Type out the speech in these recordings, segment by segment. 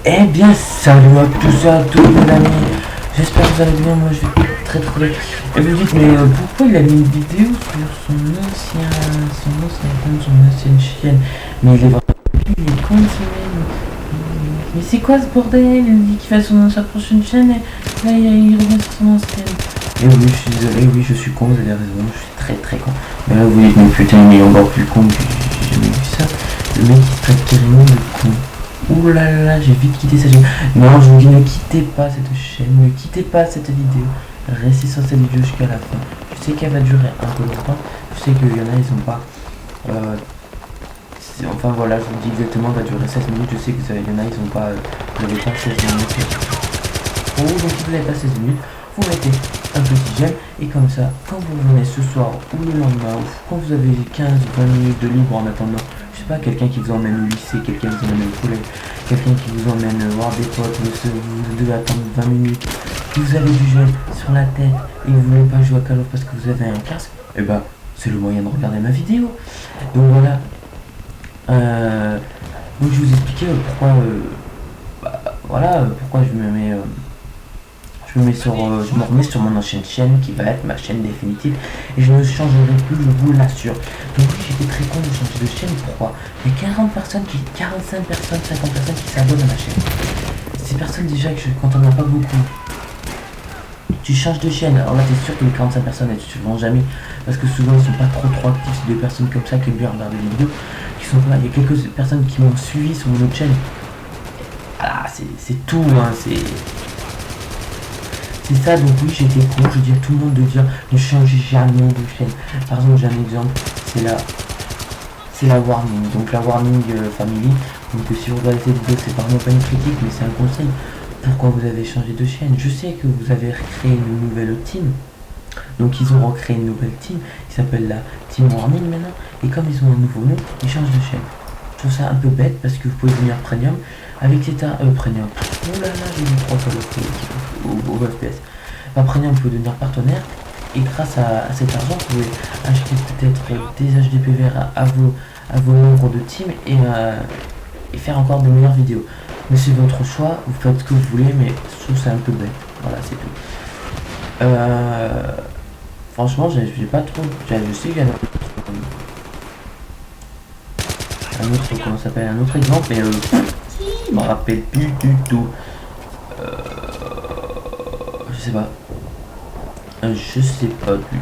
Eh bien, salut à tous et à toutes, mes amis. J'espère que vous allez bien. Moi, je vais très bien. Et vous dites, mais pourquoi il a mis une vidéo sur son ancienne chaîne? Mais il est vraiment. Il est con, ce mec. Mais c'est quoi ce bordel? Il dit qu'il fait sa prochaine chaîne et là, il revient sur son ancienne. Et oui, je suis désolé, oui, je suis con, vous avez raison, je suis très con. Mais là, vous dites, mais putain, mais il est encore plus con que j'ai jamais vu ça. Le mec, il se traite carrément de con. Ouh là là, j'ai vite quitté cette chaîne. Non, je vous dis, ne quittez pas cette chaîne, ne quittez pas cette vidéo. Restez sur cette vidéo jusqu'à la fin. Je sais qu'elle va durer un peu longtemps. Je sais qu'il y en a, ils sont pas... enfin voilà, je vous dis exactement, elle va durer 16 minutes. Je sais qu'il y en a, ils ont pas... vous n'avez pas 16 minutes. Oh, donc si vous n'avez pas 16 minutes, vous mettez un petit j'aime. Et comme ça, quand vous venez ce soir ou le lendemain, ou quand vous avez 15-20 minutes de libre en attendant, je sais pas, quelqu'un qui vous emmène au lycée, quelqu'un qui vous emmène au collège, quelqu'un qui vous emmène voir des potes, vous devez attendre 20 minutes, vous avez du gel sur la tête et vous voulez pas jouer à Call of parce que vous avez un casque, et bah c'est le moyen de regarder ma vidéo. Donc voilà. Donc je vous expliquais pourquoi voilà pourquoi je me remets sur mon ancienne chaîne qui va être ma chaîne définitive et je ne changerai plus, je vous l'assure. Donc oui, j'étais très con de changer de chaîne. Pourquoi? Il y a 45 personnes, 50 personnes qui s'abonnent à ma chaîne. Ces personnes déjà quand on n'a pas beaucoup, tu changes de chaîne. Alors là t'es sûr que les 45 personnes elles ne suivront jamais parce que souvent ils sont pas trop actifs. C'est des personnes comme ça qui aiment bien regarder les vidéos qui sont là. Il y a quelques personnes qui m'ont suivi sur mon autre chaîne. Voilà, c'est tout hein, c'est ça. Donc oui, j'étais con, je dis à tout le monde de dire ne changez jamais de chaîne. Par exemple, j'ai un exemple, c'est la warning. Donc la warning family. Donc si vous regardez cette vidéo, c'est vraiment pas une critique, mais c'est un conseil. Pourquoi vous avez changé de chaîne? Je sais que vous avez recréé une nouvelle team. Donc ils ont recréé une nouvelle team qui s'appelle la Team Warning maintenant. Et comme ils ont un nouveau nom, ils changent de chaîne. Je trouve ça un peu bête parce que vous pouvez devenir premium avec cet premium. Oh là là, j'ai mis 3 au FPS. Premium, vous pouvez devenir partenaire et grâce à cet argent, vous pouvez acheter peut-être des HDP verts à vos membres de team et faire encore de meilleures vidéos. Mais c'est votre choix, vous faites ce que vous voulez, mais je trouve ça un peu bête. Voilà, c'est tout. Franchement, j'ai pas trop. Je sais qu'il y a un autre, comment ça s'appelle, un autre exemple, mais je me rappelle plus du tout. Je sais pas. Je sais pas du tout.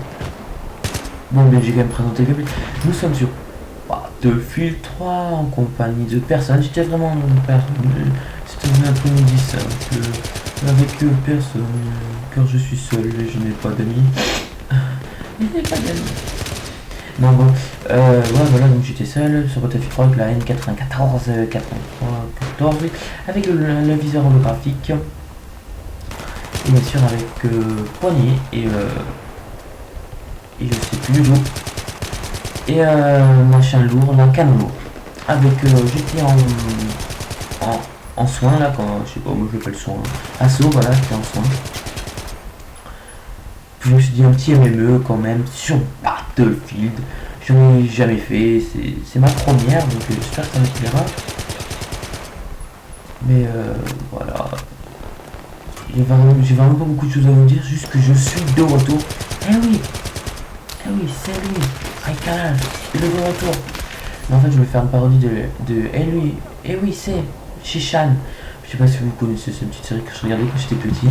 Bon, mais j'ai quand même présenté le gameplay. Nous sommes sur Battlefield 3 en compagnie de personnes. J'étais vraiment c'était un après-midi simple avec personne car je suis seul et je n'ai pas d'amis. Je n'ai pas d'amis. Non bon, voilà, donc j'étais seul sur Battlefield 3 avec la N94 14 oui, avec le viseur holographique et bien sûr avec poignée et je sais plus l'eau et machin lourd, un canon lourd avec j'étais en soin là quand je sais pas, moi je l'appelle soin assaut, voilà, j'étais en soin. Je me suis dit un petit MME quand même sur Battlefield. Je n'en ai jamais fait, c'est ma première, donc j'espère que ça me plaira. Mais voilà. J'ai vraiment pas beaucoup de choses à vous dire, juste que je suis de retour. Eh oui, c'est lui, Raikal, il est de retour. Mais en fait, je vais faire une parodie de eh oui, c'est Shishan. Je sais pas si vous connaissez cette petite série que je regardais quand j'étais petit.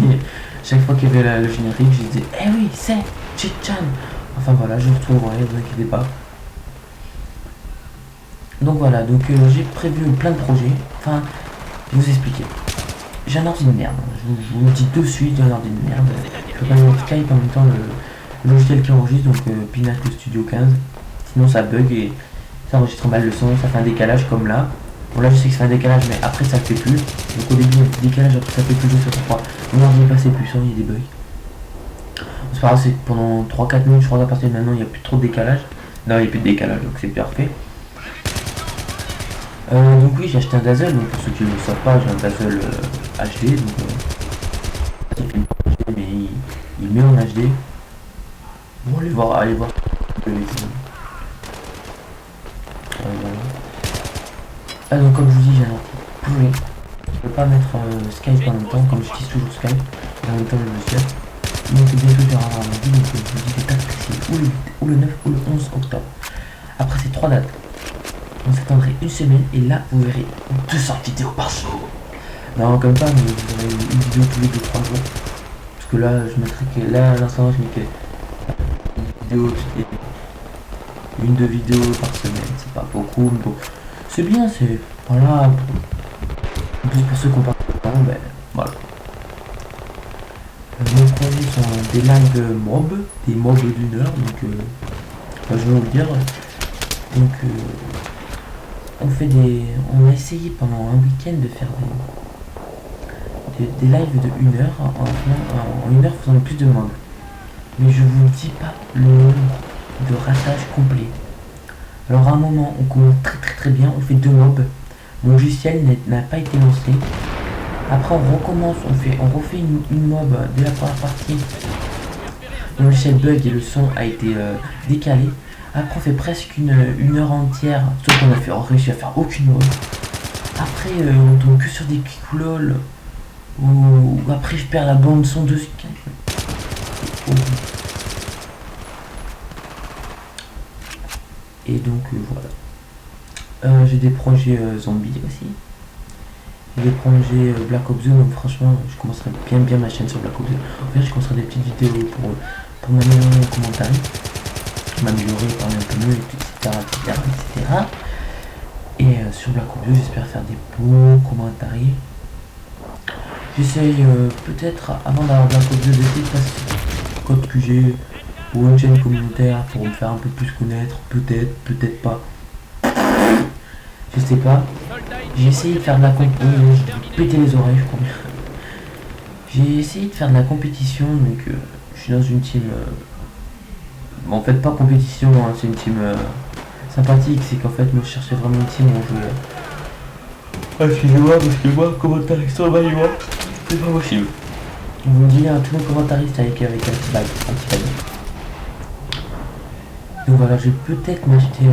Chaque fois qu'il y avait le générique, je disais eh oui, c'est Shishan. Enfin voilà, je retrouverai, ne vous inquiétez pas. Donc voilà, donc j'ai prévu plein de projets. Enfin, je vais vous expliquer. J'ai un ordi de merde. Je vous le dis de suite, j'ai un ordi de merde. Je peux pas mettre Skype en même temps le logiciel qui enregistre, donc Pinacle Studio 15. Sinon ça bug et ça enregistre mal le son, ça fait un décalage comme là. Bon là je sais que ça fait un décalage mais après ça fait plus. Donc au début il y a un petit décalage, après ça fait plus, je sais pas. Mon ordi est passé plus, il y a des bugs. C'est pas grave, c'est pendant 3-4 minutes, je crois qu'à partir de maintenant il n'y a plus trop de décalage. Non, il n'y a plus de décalage, donc c'est parfait. Donc oui, j'ai acheté un Dazzle, donc pour ceux qui ne le savent pas, j'ai un Dazzle HD, donc mais il met en HD. Bon, allez voir. Voilà. Donc comme je vous dis, j'ai un ordi pourri. Je peux pas mettre Skype en même temps, comme j'utilise toujours Skype, et en même temps le logiciel. Donc bientôt je vais avoir un avis, donc je vous dis des dates précises, ou le 9 ou le 11 octobre. Après ces 3 dates, on s'attendrait une semaine, et là vous verrez 200 vidéos par jour. Non, comme ça, mais vous aurez une vidéo tous les 2-3 jours. Parce que là, je mettrai que. Là, à l'instant, je mets que une vidéo, une, 2 vidéos par semaine. C'est pas beaucoup, mais bon. C'est bien, c'est. Voilà. En plus, pour ceux qui ont pas ben voilà. Nos projets sont des lives mobs, des mobs d'1 heure, donc. Je vais vous le dire. Donc. On a essayé pendant un week-end de faire des lives de 1 heure en 1 heure faisant le plus de mobs. Mais je vous dis pas le nombre de ratages complets. Alors à un moment on commence très bien, on fait 2 mobs. Mon logiciel n'a pas été lancé. Après on recommence, on refait une mob dès la première partie. Mon logiciel bug et le son a été décalé. Après on fait presque une heure entière, sauf qu'on a réussi à faire aucune mob. Après on tombe que sur des quick lol. Ou après je perds la bande son de Skype. Et donc voilà. J'ai des projets zombies aussi. J'ai des projets Black Ops 2, donc franchement je commencerai bien ma chaîne sur Black Ops 2. En fait je commencerai des petites vidéos pour m'améliorer en commentaire. M'améliorer, parler un peu mieux, etc. Et sur Black Ops 2 j'espère faire des bons commentaires. J'essaye peut-être avant d'avoir Black Ops 2 d'essayer de passer le code QG ou une chaîne communautaire pour me faire un peu plus connaître, peut-être pas. Je sais pas. J'ai essayé de faire de la compétition, j'ai pété les oreilles je crois bien. J'ai essayé de faire de la compétition, donc je suis dans une team. Bon, en fait pas compétition, hein, c'est une team sympathique, c'est qu'en fait moi je cherchais vraiment une team où on jouait. Excusez-moi parce que moi commentaire extrêmement c'est pas possible. Vous me direz à tous nos commentaristes avec un petit bail. Donc voilà, je vais peut-être m'acheter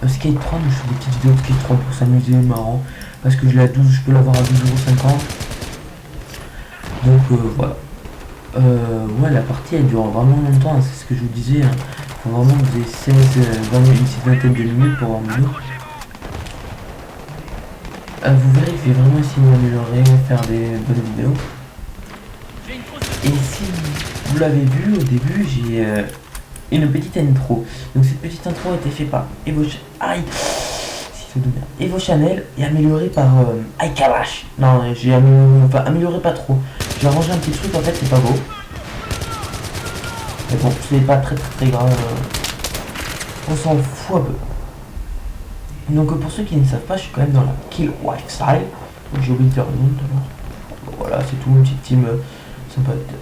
un Skate 3, mais je fais des petites vidéos de Skate 3 pour s'amuser, marrant. Parce que je l'ai à 12, je peux l'avoir à 12,50 €. Donc voilà. Ouais, la partie elle dure vraiment longtemps, hein, c'est ce que je vous disais. Hein. Faut vraiment que vous ayez 16, 20, une petite vingtaine de minutes pour avoir mieux. Vous verrez que je vais vraiment essayer de m'améliorer, faire des bonnes vidéos. Et si vous l'avez vu au début, j'ai une petite intro. Donc cette petite intro a été faite par Evo Chanel et améliorée par iKalash. Non, j'ai amélioré pas trop. J'ai arrangé un petit truc, en fait c'est pas beau. Mais bon, c'est pas très grave. On s'en fout un peu. Donc pour ceux qui ne savent pas, je suis quand même dans la Kill Wife Style. J'ai oublié de faire le nom tout à l'heure. Voilà, c'est tout, une petite team sympathique.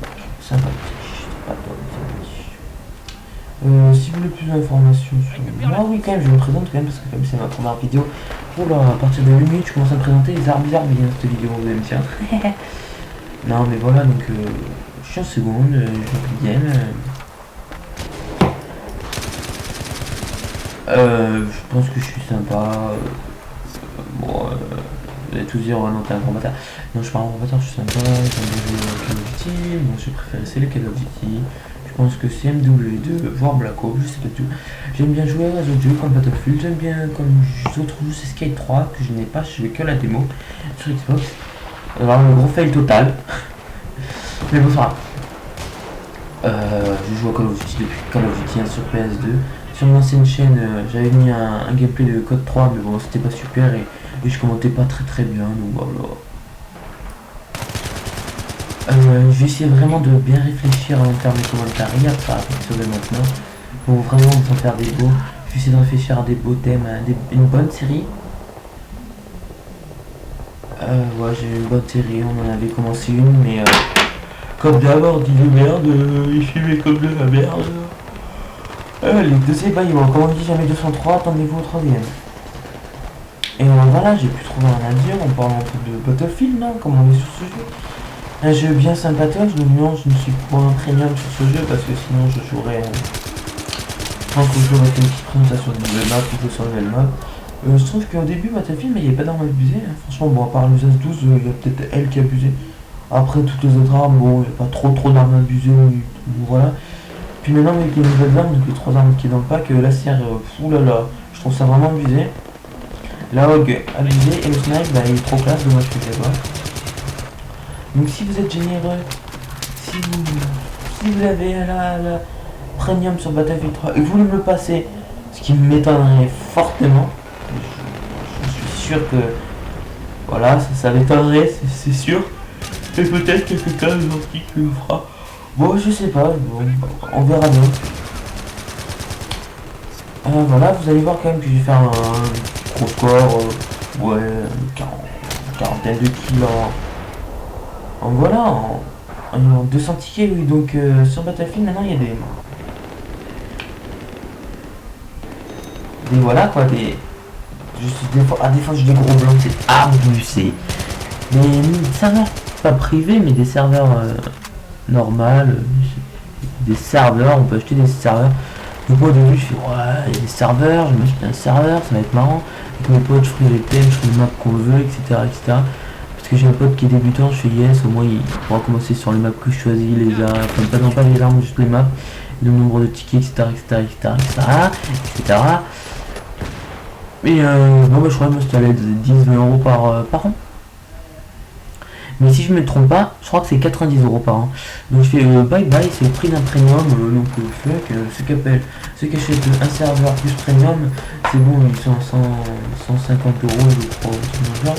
Si vous voulez plus d'informations sur moi, oui quand même, je me présente quand même parce que comme c'est ma première vidéo. Oula, à partir de 8 minutes, je commence à me présenter les armes bizarres, mais dans cette vidéo, vous allez me dire. Non mais voilà, donc je suis en seconde, je bien. Je pense que je suis sympa. Bon, vous allez tous dire, oh non, t'es un combattant. Non, je suis pas un combattant, je suis sympa. J'aime bien jouer au Call of Duty. Bon, j'ai préféré c'est le Call of Duty. Je pense que c'est MW2, voire Black Ops, je sais pas tout. J'aime bien jouer à d'autres jeux comme Battlefield. J'aime bien comme d'autres jeux, c'est Skate 3 que je n'ai pas, je jouais que la démo sur Xbox. Alors, un gros fail total. Mais bon, ça va. Je joue à Call of Duty depuis Call of Duty 1 sur PS2. Sur mon ancienne chaîne, j'avais mis un gameplay de Code 3, mais bon, c'était pas super et je commentais pas très bien, donc voilà. Je vais essayer vraiment de bien réfléchir en termes de commentaires à partir de maintenant, pour vraiment vous en faire des beaux. Je vais essayer de réfléchir à des beaux thèmes, à une bonne série. Ouais, j'ai une bonne série, on en avait commencé une, mais comme d'abord, dit de merde, il filmait comme de la merde. Les deuxièmes, comme on dit jamais 203, attendez-vous au troisième. Et voilà, j'ai pu trouver un à dire, on parle un peu de Battlefield, non, comme on est sur ce jeu. Un jeu bien sympatoche, donc non, je ne suis pas un premium sur ce jeu, parce que sinon je jouerais... Je pense que je jouerais une petite présentation de nouvelle map, plutôt sur une nouvelle map. Je trouve qu'au début, Battlefield, mais il n'y avait pas d'armes abusées. Hein. Franchement, bon, à part le ZAS 12, il y a peut-être elle qui a abusé. Après, toutes les autres armes, bon, il n'y a pas trop d'armes abusées. Voilà. Puis maintenant, avec les nouvelles armes, donc les 3 armes qui est dans le pack, la CR, oulala, je trouve ça vraiment abusé. La Hog, abusé. Et le Snipe, bah, il est trop classe, dommage que je l'ai pas. Donc, si vous êtes généreux, si vous avez la premium sur Battlefield 3 et vous voulez me le passer, ce qui m'étonnerait fortement, je suis sûr que voilà, ça m'étonnerait, c'est sûr. Et peut-être quelqu'un de gentil qui le fera. Bon, je sais pas, bon, on verra bien. Voilà, vous allez voir quand même que je vais faire un gros score, ouais, quarantaine de kills en voilà, en 200 tickets, oui. Donc sur Battlefield maintenant il y a des voilà quoi, des des fois j'ai des gros blancs, c'est abusé. Des serveurs pas privés mais des serveurs normal, des serveurs, on peut acheter des serveurs. Donc moi au début je fais ouais, il y a des serveurs, je m'achète un serveur, ça va être marrant. Avec mes potes je ferai les thèmes, je ferai les maps qu'on veut, etc. etc. Parce que j'ai un pote qui est débutant, je fais yes, au moins il pourra commencer sur les maps que je choisis, les armes, enfin pas les armes, juste les maps, le nombre de tickets, etc. etc. etc. etc. Et bon bah je crois que ça allait être 10-20 euros par an. Mais si je me trompe pas, je crois que c'est 90 euros par an. Donc je fais bye bye, c'est le prix d'un premium. Donc ceux qui achètent un serveur plus premium, c'est bon, ils sont à 150 euros, je crois.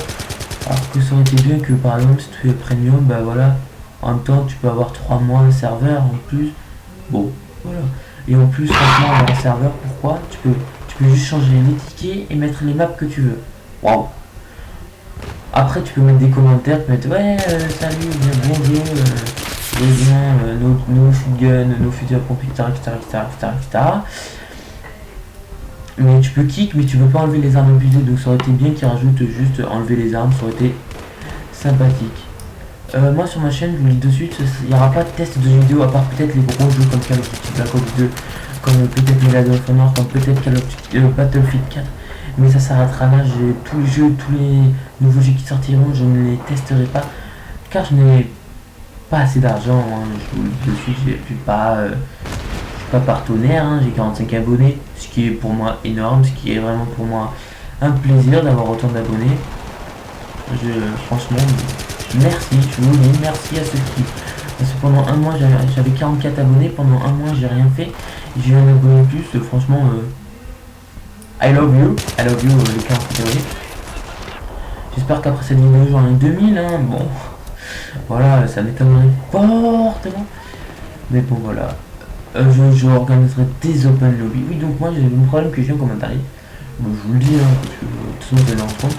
Alors que ça aurait été bien que par exemple, si tu fais premium, bah voilà, en même temps tu peux avoir 3 mois de serveur en plus. Bon, voilà. Et en plus, franchement, avoir un serveur, pourquoi tu peux juste changer les tickets et mettre les maps que tu veux. Waouh! Après, tu peux mettre des commentaires, tu peux mettre ouais, salut, bonjour, nos shotguns, nos fusils à pompe, etc. Mais tu peux kick, mais tu peux pas enlever les armes abusées, donc ça aurait été bien qu'ils rajoutent juste enlever les armes, ça aurait été sympathique. Moi sur ma chaîne, je vous le dis de suite, il n'y aura pas de test de vidéo à part peut-être les gros jeux comme Call of Duty Black Ops 2, comme peut-être Medal of Honor, comme peut-être Battlefield 4. Mais ça s'arrêtera là, j'ai tous les jeux, tous les nouveaux jeux qui sortiront, je ne les testerai pas car je n'ai pas assez d'argent, hein. Je vous le dis de suite, je suis pas partenaire, hein. J'ai 45 abonnés, ce qui est pour moi énorme, ce qui est vraiment pour moi un plaisir d'avoir autant d'abonnés. Franchement, merci, je vous dis merci à ceux qui... Parce que pendant un mois j'avais 44 abonnés, pendant un mois j'ai rien fait, j'ai eu un abonné de plus, franchement... I love you les 40 abonnés. J'espère qu'après cette vidéo j'en ai 2000, hein. Bon, voilà, ça m'étonnerait fortement. Mais bon, voilà. Je organiserai des open lobby. Oui, donc moi j'ai un problème que j'ai en commentaire. Bon, je vous le dis, hein, parce que de toute façon je vais lancer.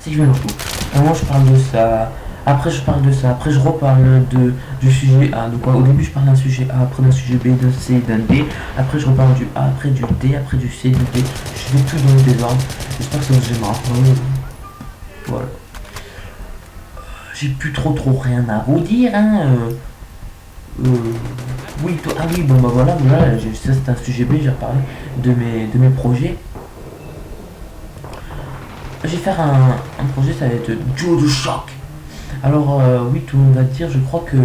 Si je vais lancer. Moi je parle de ça. Après je parle de ça, après je reparle du sujet A. Donc au début je parle d'un sujet A, après d'un sujet B, d'un C, d'un D. Après je reparle du A, après du D, après du C, du D. Je fais tout dans le désordre. J'espère que ça vous aimera. Voilà. J'ai plus trop rien à vous dire, hein. Oui, toi, ah oui, bon bah voilà, ça c'est un sujet B, j'ai reparlé de mes projets. Je vais faire un projet, ça va être duo de choc. Alors oui, tout le monde va dire, je crois que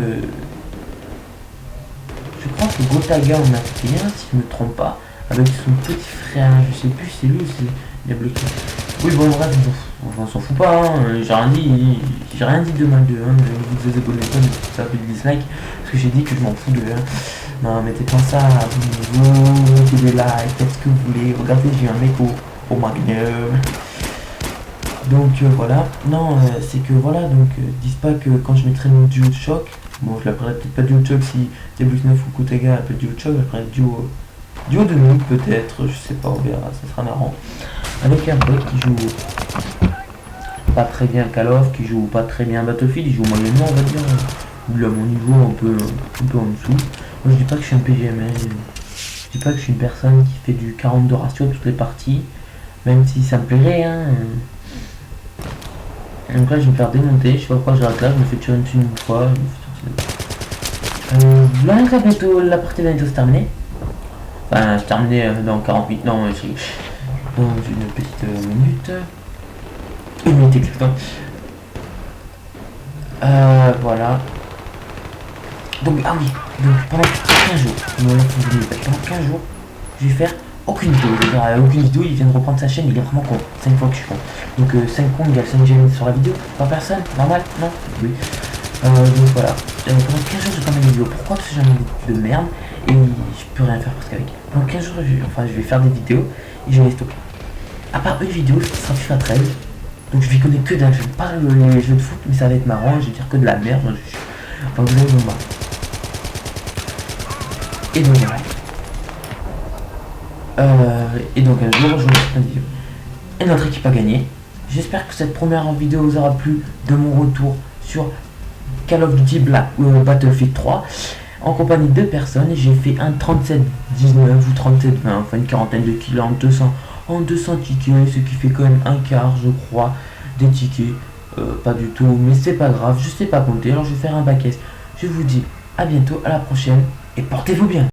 Gotaga en a fait un, si je me trompe pas, avec son petit frère, je sais plus si c'est lui ou c'est il a bloqué. Oui bon bref, on s'en fout pas, hein. J'ai rien dit de mal de hein, vous vous abonnez pas, mais ça fait des dislikes, parce que j'ai dit que je m'en fous de non mettez pas ça, vous mettez des likes, faites ce que vous voulez, regardez j'ai un mec au Magnum. Donc voilà, non, c'est que voilà, donc disent pas que quand je mettrai mon duo de choc, bon je l'appellerai peut-être pas duo de choc si Diablo 9 ou Gotaga appelle duo de choc, j'appellerai duo de nuit peut-être, je sais pas, on verra, ça sera marrant. Avec un pote qui joue pas très bien Call of, qui joue pas très bien Battlefield, il joue moyennement on va dire, ou à mon niveau un peu en dessous. Moi je dis pas que je suis un PGM, je dis pas que je suis une personne qui fait du 42 ratio toutes les parties, même si ça me plairait, hein. Donc là je vais me faire démonter, je sais pas pourquoi je rate là, je me fais tirer une fois. La partie va bientôt se terminer. Enfin, je terminais dans 48, non, dans une petite minute. Une minute exactement. Voilà. Donc, ah oui, donc pendant 15 jours, pendant 15 jours, je vais faire aucune vidéo. Je vais faire aucune vidéo, il vient de reprendre sa chaîne, il est vraiment con. 5 fois que je suis con. Donc 5 cons égale 5 j'aime sur la vidéo. Pas personne, normal, non? Oui. Donc voilà. Pendant 15 jours, j'ai pas mes vidéos. Pourquoi? Parce que j'ai un vidéo de merde et je peux rien faire presque avec. Pendant 15 jours, je vais faire des vidéos et je vais les stocker. À part une vidéo qui sera FIFA 13. Donc je vais connaître que d'un jeu. Pas les jeux de foot, mais ça va être marrant. Je vais dire que de la merde. Enfin, vous allez me voir. Et donc voilà. Et donc un jour, je vous ferai une vidéo. Et notre équipe a gagné. J'espère que cette première vidéo vous aura plu de mon retour sur Call of Duty Battlefield 3 en compagnie de personnes. J'ai fait un 37-19 ou 37-20, enfin une quarantaine de kills en 200 tickets, ce qui fait quand même un quart, je crois, des tickets. Pas du tout, mais c'est pas grave, je sais pas compter, alors je vais faire un back S. Je vous dis à bientôt, à la prochaine, et portez-vous bien.